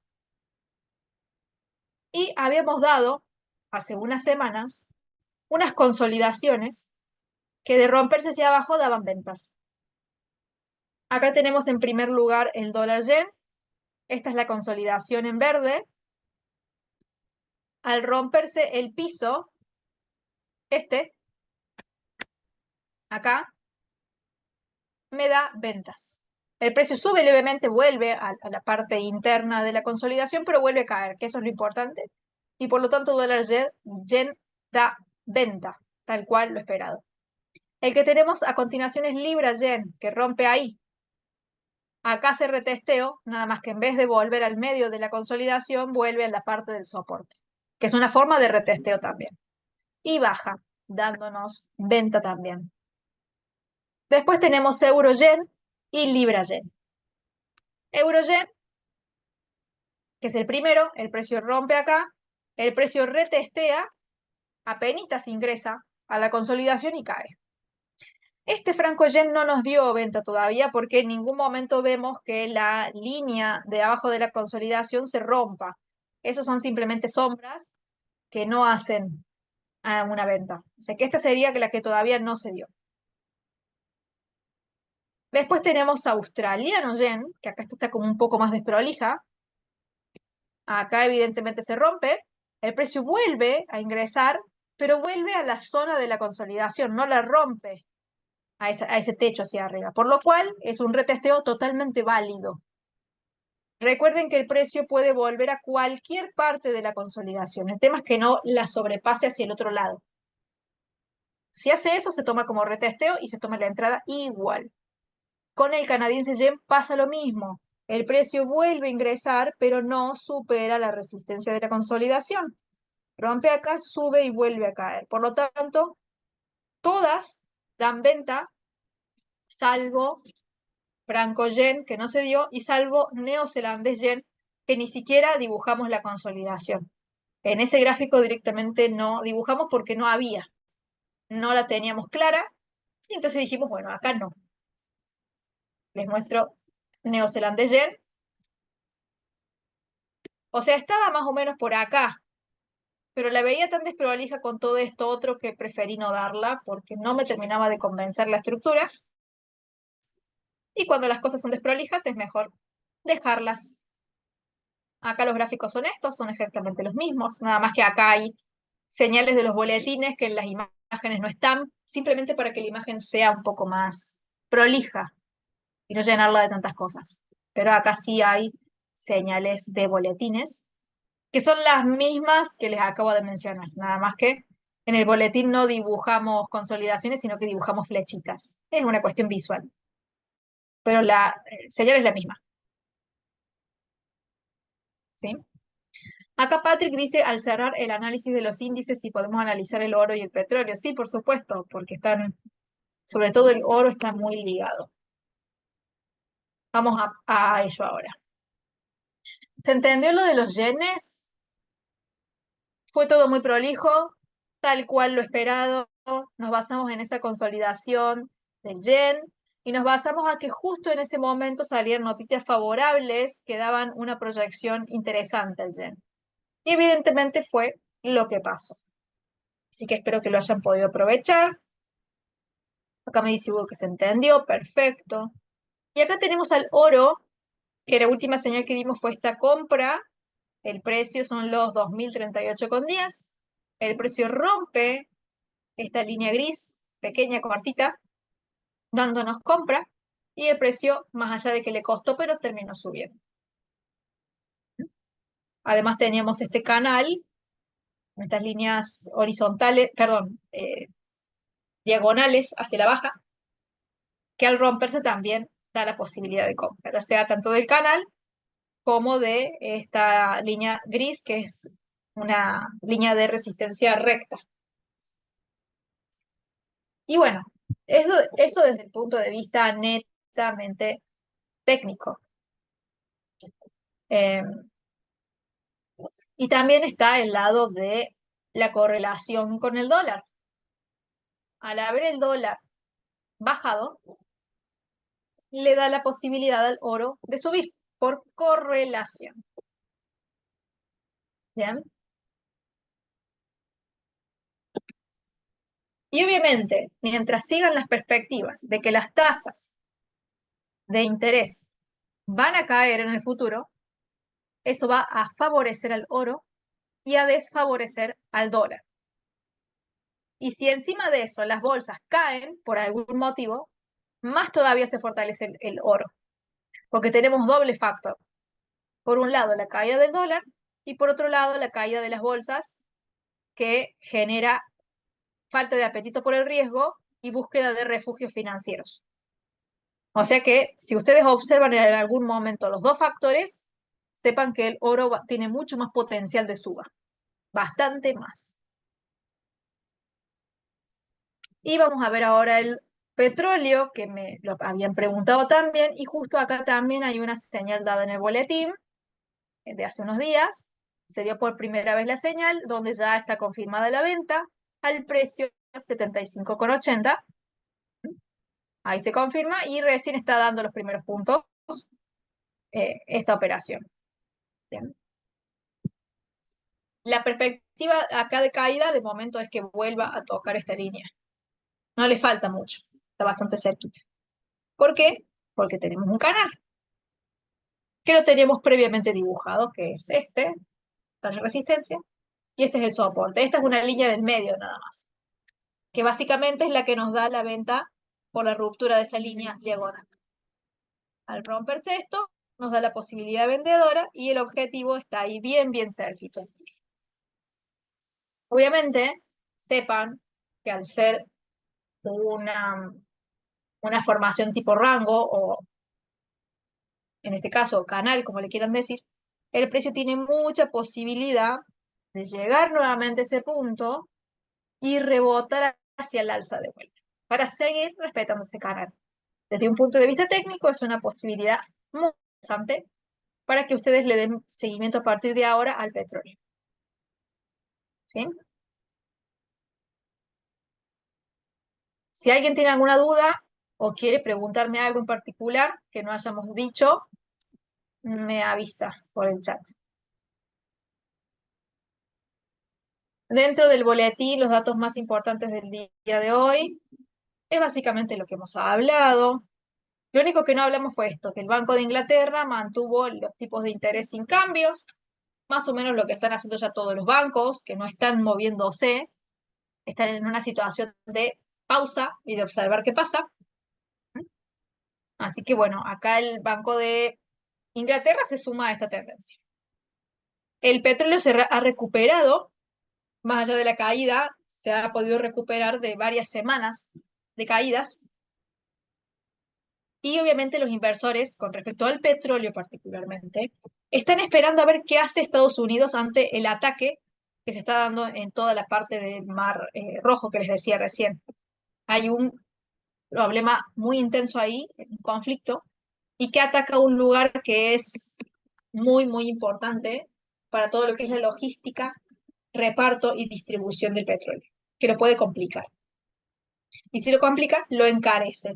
Y habíamos dado, hace unas semanas, unas consolidaciones que de romperse hacia abajo daban ventas. Acá tenemos en primer lugar el dólar yen. Esta es la consolidación en verde. Al romperse el piso, acá, me da ventas. El precio sube levemente, vuelve a la parte interna de la consolidación, pero vuelve a caer, que eso es lo importante. Y por lo tanto, dólar yen da venta, tal cual lo esperado. El que tenemos a continuación es libra yen, que rompe ahí. Acá se retesteo, nada más que en vez de volver al medio de la consolidación, vuelve a la parte del soporte, que es una forma de retesteo también. Y baja, dándonos venta también. Después tenemos euro yen y libra yen. Euro yen, que es el primero, el precio rompe acá, el precio retestea, apenitas ingresa a la consolidación y cae. Este franco yen no nos dio venta todavía porque en ningún momento vemos que la línea de abajo de la consolidación se rompa. Esos son simplemente sombras que no hacen una venta. O sea que esta sería la que todavía no se dio. Después tenemos australiano yen, que acá esto está como un poco más desprolija. Acá evidentemente se rompe. El precio vuelve a ingresar, pero vuelve a la zona de la consolidación, no la rompe a ese techo hacia arriba, por lo cual es un retesteo totalmente válido. Recuerden que el precio puede volver a cualquier parte de la consolidación. El tema es que no la sobrepase hacia el otro lado. Si hace eso, se toma como retesteo y se toma la entrada igual. Con el canadiense yen pasa lo mismo. El precio vuelve a ingresar, pero no supera la resistencia de la consolidación. Rompe acá, sube y vuelve a caer. Por lo tanto, todas dan venta, salvo franco yen, que no se dio, y salvo neozelandés yen, que ni siquiera dibujamos la consolidación. En ese gráfico directamente no dibujamos porque no había, no la teníamos clara, y entonces dijimos, bueno, acá no. Les muestro neozelandés yen. O sea, estaba más o menos por acá, pero la veía tan desprolija con todo esto otro que preferí no darla porque no me terminaba de convencer la estructura. Y cuando las cosas son desprolijas es mejor dejarlas. Acá los gráficos son estos, son exactamente los mismos, nada más que acá hay señales de los boletines que en las imágenes no están, simplemente para que la imagen sea un poco más prolija y no llenarla de tantas cosas. Pero acá sí hay señales de boletines, que son las mismas que les acabo de mencionar, nada más que en el boletín no dibujamos consolidaciones, sino que dibujamos flechitas. Es una cuestión visual, pero la señal es la misma. ¿Sí? Acá Patrick dice, al cerrar el análisis de los índices, si podemos analizar el oro y el petróleo. Sí, por supuesto, porque están, sobre todo el oro está muy ligado. Vamos a ello ahora. ¿Se entendió lo de los yenes? Fue todo muy prolijo, tal cual lo esperado. Nos basamos en esa consolidación del yen y nos basamos a que justo en ese momento salían noticias favorables que daban una proyección interesante al yen. Y evidentemente fue lo que pasó. Así que espero que lo hayan podido aprovechar. Acá me dice Hugo que se entendió, perfecto. Y acá tenemos al oro, que la última señal que dimos fue esta compra. El precio son los 2038,10. El precio rompe esta línea gris, pequeña, cortita, dándonos compra. Y el precio, más allá de que le costó, pero terminó subiendo. Además teníamos este canal, estas líneas horizontales, perdón, diagonales hacia la baja, que al romperse también da la posibilidad de compra, ya sea tanto del canal como de esta línea gris, que es una línea de resistencia recta. Y bueno, eso desde el punto de vista netamente técnico. Eh, y también está el lado de la correlación con el dólar. Al haber el dólar bajado, le da la posibilidad al oro de subir por correlación. ¿Bien? Y obviamente, mientras sigan las perspectivas de que las tasas de interés van a caer en el futuro, eso va a favorecer al oro y a desfavorecer al dólar. Y si encima de eso las bolsas caen por algún motivo, más todavía se fortalece el oro, porque tenemos doble factor. Por un lado, la caída del dólar y por otro lado, la caída de las bolsas que genera falta de apetito por el riesgo y búsqueda de refugios financieros. O sea que si ustedes observan en algún momento los dos factores, sepan que el oro tiene mucho más potencial de suba, bastante más. Y vamos a ver ahora el petróleo, que me lo habían preguntado también, y justo acá también hay una señal dada en el boletín de hace unos días. Se dio por primera vez la señal, donde ya está confirmada la venta al precio 75,80. Ahí se confirma y recién está dando los primeros puntos esta operación. Bien. La perspectiva acá de caída de momento es que vuelva a tocar esta línea. No le falta mucho, está bastante cerquita. ¿Por qué? Porque tenemos un canal que lo teníamos previamente dibujado, que es este, esta es la resistencia, y este es el soporte. Esta es una línea del medio nada más, que básicamente es la que nos da la venta por la ruptura de esa línea diagonal. Al romperse esto, nos da la posibilidad vendedora y el objetivo está ahí bien, bien cerquita. Obviamente, sepan que al ser una formación tipo rango, o en este caso canal, como le quieran decir, el precio tiene mucha posibilidad de llegar nuevamente a ese punto y rebotar hacia el alza de vuelta, para seguir respetando ese canal. Desde un punto de vista técnico, es una posibilidad muy interesante para que ustedes le den seguimiento a partir de ahora al petróleo. ¿Sí? Si alguien tiene alguna duda o quiere preguntarme algo en particular que no hayamos dicho, me avisa por el chat. Dentro del boletín, los datos más importantes del día de hoy es básicamente lo que hemos hablado. Lo único que no hablamos fue esto, que el Banco de Inglaterra mantuvo los tipos de interés sin cambios, más o menos lo que están haciendo ya todos los bancos, que no están moviéndose, están en una situación de pausa y de observar qué pasa. Así que bueno, acá el Banco de Inglaterra se suma a esta tendencia. El petróleo ha recuperado, más allá de la caída, se ha podido recuperar de varias semanas de caídas. Y obviamente los inversores, con respecto al petróleo particularmente, están esperando a ver qué hace Estados Unidos ante el ataque que se está dando en toda la parte del Mar Rojo que les decía recién. Hay un problema muy intenso ahí, un conflicto, y que ataca un lugar que es muy, muy importante para todo lo que es la logística, reparto y distribución del petróleo, que lo puede complicar. Y si lo complica, lo encarece.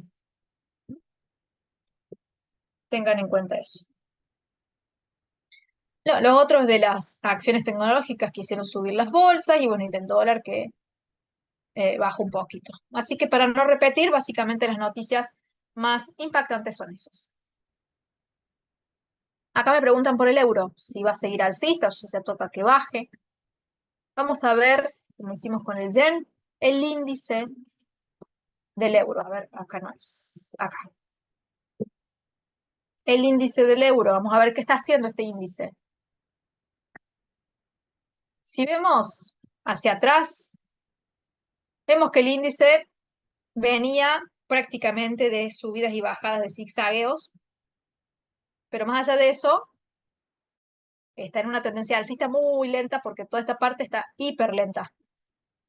Tengan en cuenta eso. No, los otros de las acciones tecnológicas que hicieron subir las bolsas y bueno, y del dólar que bajó un poquito. Así que para no repetir, básicamente las noticias más impactantes son esas. Acá me preguntan por el euro, si va a seguir alcista o si se toca que baje. Vamos a ver, como hicimos con el yen, el índice del euro. A ver, acá no es, acá. El índice del euro, vamos a ver qué está haciendo este índice. Si vemos hacia atrás, vemos que el índice venía prácticamente de subidas y bajadas de zigzagueos, pero más allá de eso, está en una tendencia alcista muy lenta porque toda esta parte está hiper lenta.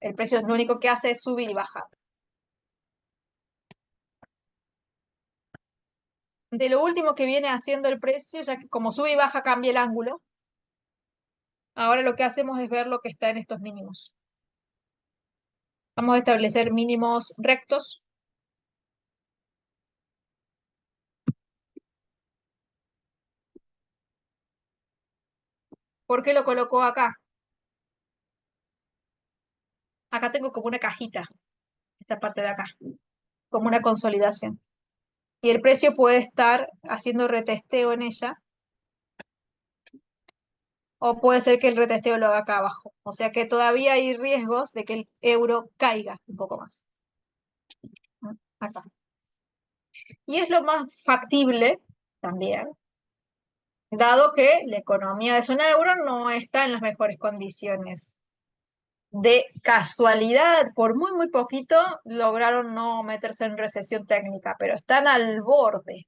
El precio lo único que hace es subir y bajar. De lo último que viene haciendo el precio, ya que como sube y baja cambia el ángulo, ahora lo que hacemos es ver lo que está en estos mínimos. Vamos a establecer mínimos rectos. ¿Por qué lo coloco acá? Acá tengo como una cajita, esta parte de acá, como una consolidación. Y el precio puede estar haciendo retesteo en ella, o puede ser que el retesteo lo haga acá abajo. O sea que todavía hay riesgos de que el euro caiga un poco más. Acá. Y es lo más factible también, dado que la economía de zona euro no está en las mejores condiciones. De casualidad, por muy, muy poquito, lograron no meterse en recesión técnica, pero están al borde,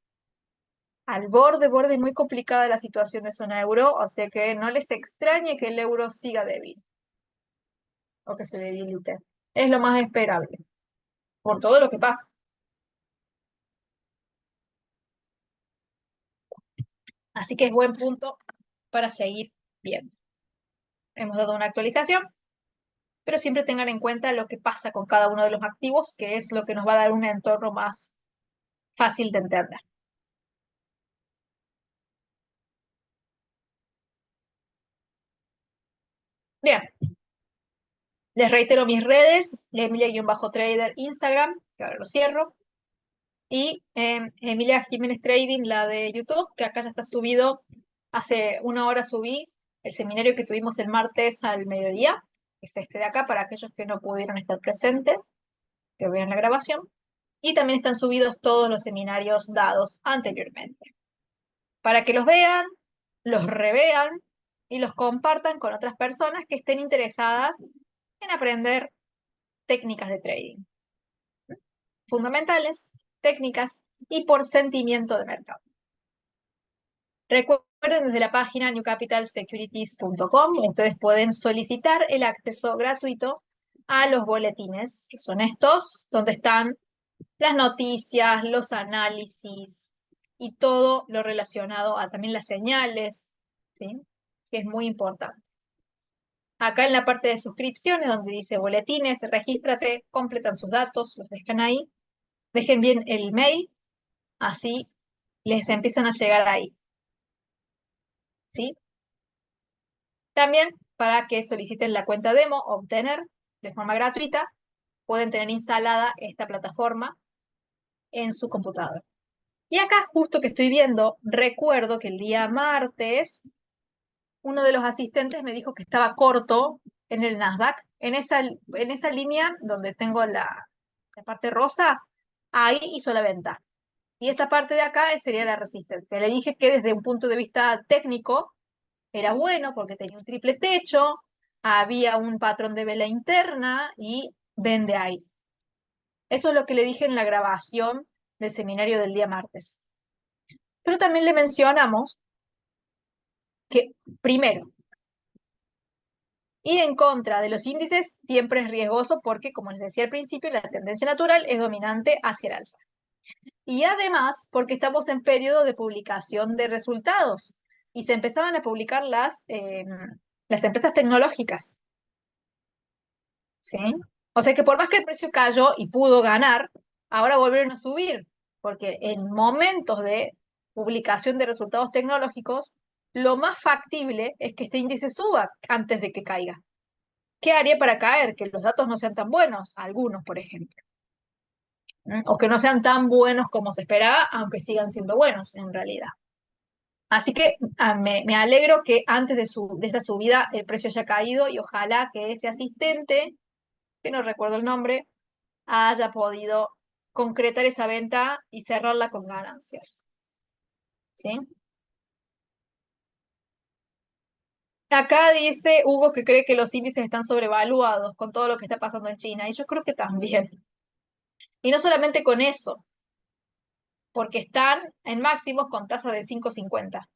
borde, muy complicada la situación de zona euro, o sea que no les extrañe que el euro siga débil o que se debilite. Es lo más esperable, por todo lo que pasa. Así que es buen punto para seguir viendo. Hemos dado una actualización, pero siempre tengan en cuenta lo que pasa con cada uno de los activos, que es lo que nos va a dar un entorno más fácil de entender. Bien, les reitero mis redes, Emilia-Trader Instagram, que ahora lo cierro, y Emilia Jiménez Trading, la de YouTube, que acá ya está subido. Hace una hora subí el seminario que tuvimos el martes al mediodía, que es este de acá, para aquellos que no pudieron estar presentes, que vean la grabación. Y también están subidos todos los seminarios dados anteriormente, para que los vean, los revean y los compartan con otras personas que estén interesadas en aprender técnicas de trading fundamentales, técnicas y por sentimiento de mercado. Recuerden, desde la página newcapitalsecurities.com ustedes pueden solicitar el acceso gratuito a los boletines, que son estos, donde están las noticias, los análisis y todo lo relacionado a también las señales, ¿sí? Que es muy importante. Acá en la parte de suscripciones, donde dice boletines, regístrate, completan sus datos, los dejan ahí, dejen bien el mail, así les empiezan a llegar ahí, ¿sí? También para que soliciten la cuenta demo, obtener de forma gratuita, pueden tener instalada esta plataforma en su computadora. Y acá justo que estoy viendo, recuerdo que el día martes uno de los asistentes me dijo que estaba corto en el Nasdaq, en esa línea donde tengo la parte rosa, ahí hizo la venta. Y esta parte de acá sería la resistencia. Le dije que desde un punto de vista técnico era bueno porque tenía un triple techo, había un patrón de vela interna y vende ahí. Eso es lo que le dije en la grabación del seminario del día martes. Pero también le mencionamos que, primero, ir en contra de los índices siempre es riesgoso porque, como les decía al principio, la tendencia natural es dominante hacia el alza. Y además, porque estamos en periodo de publicación de resultados y se empezaban a publicar las empresas tecnológicas, ¿sí? O sea que por más que el precio cayó y pudo ganar, ahora volvieron a subir, porque en momentos de publicación de resultados tecnológicos, lo más factible es que este índice suba antes de que caiga. ¿Qué haría para caer? Que los datos no sean tan buenos, algunos, por ejemplo. O que no sean tan buenos como se esperaba, aunque sigan siendo buenos en realidad. Así que me alegro que antes de esta subida el precio haya caído y ojalá que ese asistente, que no recuerdo el nombre, haya podido concretar esa venta y cerrarla con ganancias. ¿Sí? Acá dice Hugo que cree que los índices están sobrevaluados con todo lo que está pasando en China, y yo creo que también. Y no solamente con eso, porque están en máximos con tasa de 5,50,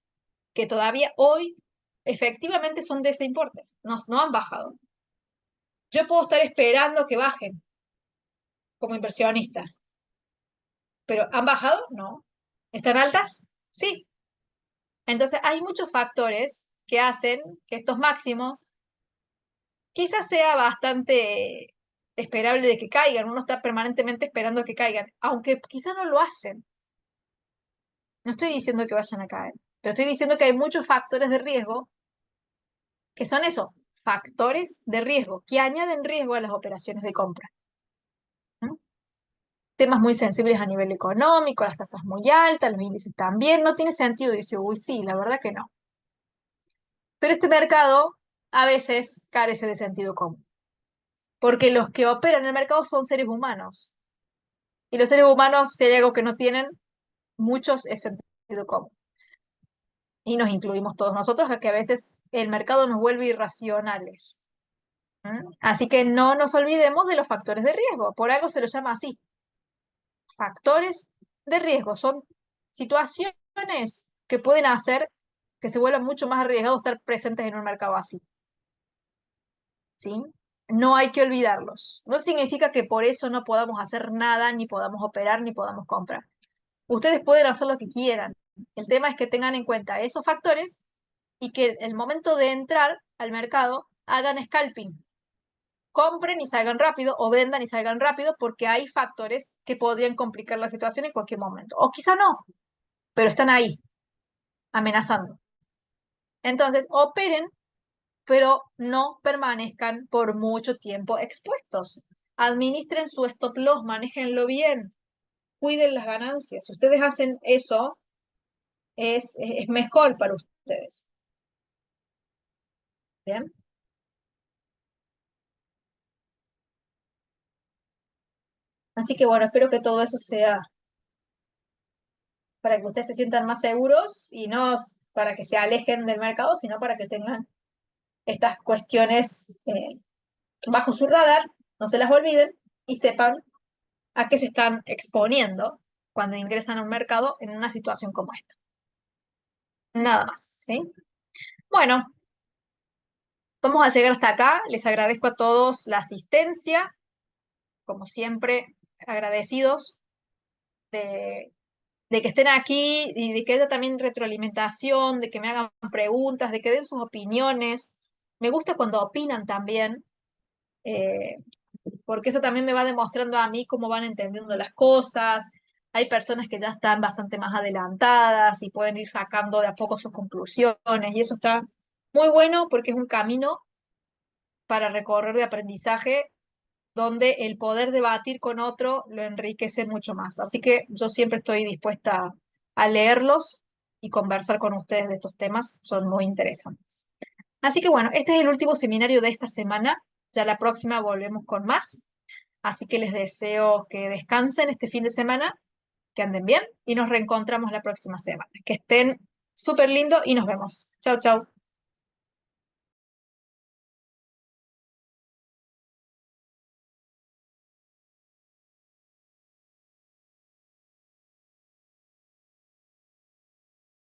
que todavía hoy efectivamente son de ese importe, no han bajado. Yo puedo estar esperando que bajen como inversionista, pero ¿han bajado? No. ¿Están altas? Sí. Entonces hay muchos factores que hacen que estos máximos quizás sea bastante esperable de que caigan. Uno está permanentemente esperando que caigan, aunque quizás no lo hacen. No estoy diciendo que vayan a caer, pero estoy diciendo que hay muchos factores de riesgo que son eso, factores de riesgo, que añaden riesgo a las operaciones de compra. ¿Mm? Temas muy sensibles a nivel económico, las tasas muy altas, los índices también. No tiene sentido, dice, uy, sí, la verdad que no. Pero este mercado a veces carece de sentido común, porque los que operan en el mercado son seres humanos. Y los seres humanos, si hay algo que no tienen, muchos es sentido común. Y nos incluimos todos nosotros, a que a veces el mercado nos vuelve irracionales. Así que no nos olvidemos de los factores de riesgo. Por algo se los llama así. Factores de riesgo. Son situaciones que pueden hacer que se vuelva mucho más arriesgado estar presentes en un mercado así. ¿Sí? No hay que olvidarlos. No significa que por eso no podamos hacer nada, ni podamos operar, ni podamos comprar. Ustedes pueden hacer lo que quieran. El tema es que tengan en cuenta esos factores y que el momento de entrar al mercado hagan scalping. compren y salgan rápido o vendan y salgan rápido porque hay factores que podrían complicar la situación en cualquier momento. O quizá no, pero están ahí, amenazando. Entonces, operen, pero no permanezcan por mucho tiempo expuestos. Administren su stop loss, manéjenlo bien, cuiden las ganancias. Si ustedes hacen eso, es mejor para ustedes. ¿Bien? Así que bueno, espero que todo eso sea para que ustedes se sientan más seguros y no para que se alejen del mercado, sino para que tengan estas cuestiones bajo su radar, no se las olviden y sepan a qué se están exponiendo cuando ingresan a un mercado en una situación como esta. Nada más, ¿sí? Bueno, vamos a llegar hasta acá. Les agradezco a todos la asistencia, como siempre, agradecidos de, de que estén aquí y de que haya también retroalimentación, de que me hagan preguntas, de que den sus opiniones. Me gusta cuando opinan también, eh, porque eso también me va demostrando a mí cómo van entendiendo las cosas. Hay personas que ya están bastante más adelantadas y pueden ir sacando de a poco sus conclusiones y eso está muy bueno porque es un camino para recorrer de aprendizaje donde el poder debatir con otro lo enriquece mucho más. Así que yo siempre estoy dispuesta a leerlos y conversar con ustedes de estos temas, son muy interesantes. Así que bueno, este es el último seminario de esta semana, ya la próxima volvemos con más, así que les deseo que descansen este fin de semana, que anden bien y nos reencontramos la próxima semana. Que estén súper lindo y nos vemos. Chau, chau.